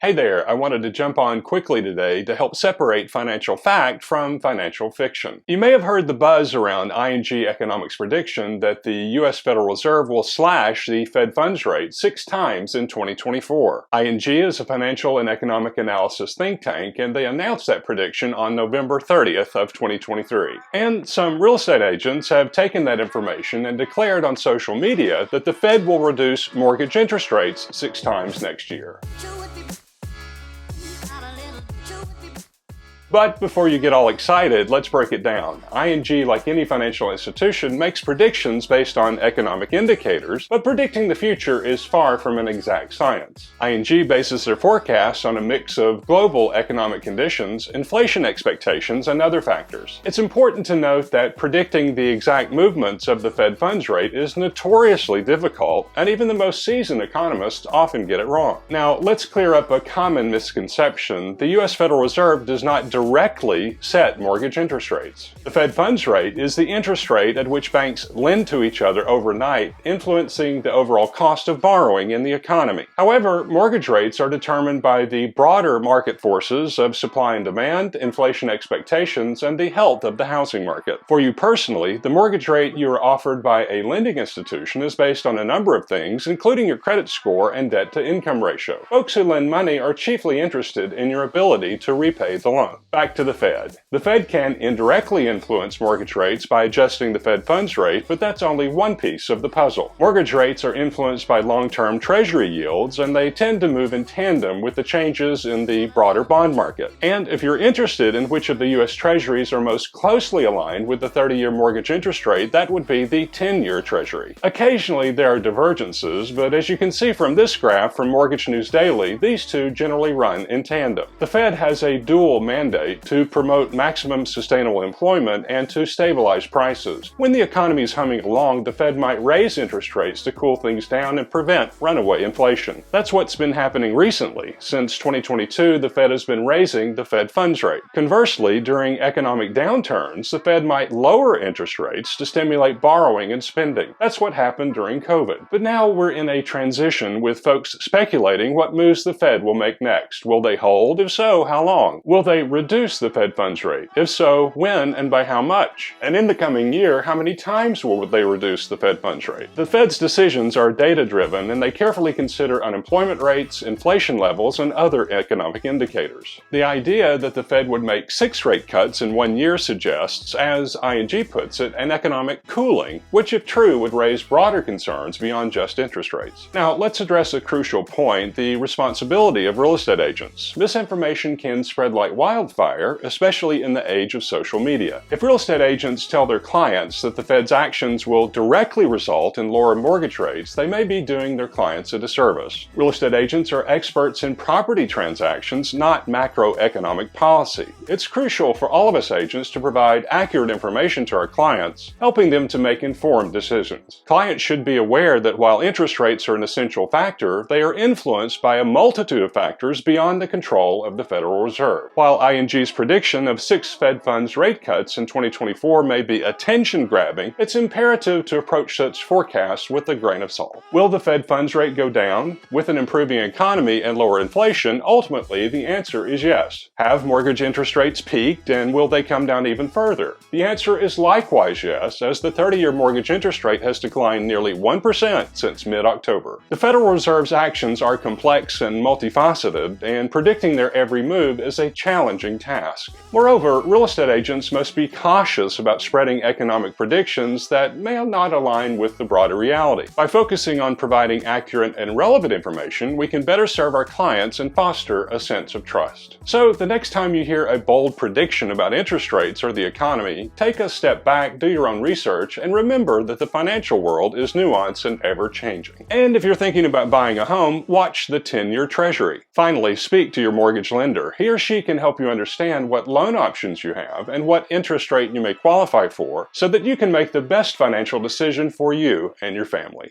Hey there, I wanted to jump on quickly today to help separate financial fact from financial fiction. You may have heard the buzz around ING Economics' prediction that the U.S. Federal Reserve will slash the Fed funds rate 6 times in 2024. ING is a financial and economic analysis think tank, and they announced that prediction on November 30th of 2023. And some real estate agents have taken that information and declared on social media that the Fed will reduce mortgage interest rates 6 times next year. But before you get all excited, let's break it down. ING, like any financial institution, makes predictions based on economic indicators, but predicting the future is far from an exact science. ING bases their forecasts on a mix of global economic conditions, inflation expectations, and other factors. It's important to note that predicting the exact movements of the Fed funds rate is notoriously difficult, and even the most seasoned economists often get it wrong. Now, let's clear up a common misconception. The U.S. Federal Reserve does not directly set mortgage interest rates. The Fed funds rate is the interest rate at which banks lend to each other overnight, influencing the overall cost of borrowing in the economy. However, mortgage rates are determined by the broader market forces of supply and demand, inflation expectations, and the health of the housing market. For you personally, the mortgage rate you are offered by a lending institution is based on a number of things, including your credit score and debt-to-income ratio. Folks who lend money are chiefly interested in your ability to repay the loan. Back to the Fed. The Fed can indirectly influence mortgage rates by adjusting the Fed funds rate, but that's only one piece of the puzzle. Mortgage rates are influenced by long-term Treasury yields, and they tend to move in tandem with the changes in the broader bond market. And if you're interested in which of the U.S. Treasuries are most closely aligned with the 30-year mortgage interest rate, that would be the 10-year Treasury. Occasionally there are divergences, but as you can see from this graph from Mortgage News Daily, these two generally run in tandem. The Fed has a dual mandate to promote maximum sustainable employment and to stabilize prices. When the economy is humming along, the Fed might raise interest rates to cool things down and prevent runaway inflation. That's what's been happening recently. Since 2022, the Fed has been raising the Fed funds rate. Conversely, during economic downturns, the Fed might lower interest rates to stimulate borrowing and spending. That's what happened during COVID. But now we're in a transition with folks speculating what moves the Fed will make next. Will they hold? If so, how long? Will they reduce the Fed funds rate? If so, when and by how much? And in the coming year, how many times will they reduce the Fed funds rate? The Fed's decisions are data-driven, and they carefully consider unemployment rates, inflation levels, and other economic indicators. The idea that the Fed would make 6 rate cuts in 1 year suggests, as ING puts it, an economic cooling, which if true would raise broader concerns beyond just interest rates. Now, let's address a crucial point: the responsibility of real estate agents. Misinformation can spread like wildfire, especially in the age of social media. If real estate agents tell their clients that the Fed's actions will directly result in lower mortgage rates, they may be doing their clients a disservice. Real estate agents are experts in property transactions, not macroeconomic policy. It's crucial for all of us agents to provide accurate information to our clients, helping them to make informed decisions. Clients should be aware that while interest rates are an essential factor, they are influenced by a multitude of factors beyond the control of the Federal Reserve. While ING's prediction of 6 Fed funds rate cuts in 2024 may be attention-grabbing, it's imperative to approach such forecasts with a grain of salt. Will the Fed funds rate go down? With an improving economy and lower inflation, ultimately the answer is yes. Have mortgage interest rates peaked, and will they come down even further? The answer is likewise yes, as the 30-year mortgage interest rate has declined nearly 1% since mid-October. The Federal Reserve's actions are complex and multifaceted, and predicting their every move is a challenging task. Moreover, real estate agents must be cautious about spreading economic predictions that may not align with the broader reality. By focusing on providing accurate and relevant information, we can better serve our clients and foster a sense of trust. So, the next time you hear a bold prediction about interest rates or the economy, take a step back, do your own research, and remember that the financial world is nuanced and ever-changing. And if you're thinking about buying a home, watch the 10-year Treasury. Finally, speak to your mortgage lender. He or she can help you understand what loan options you have and what interest rate you may qualify for, so that you can make the best financial decision for you and your family.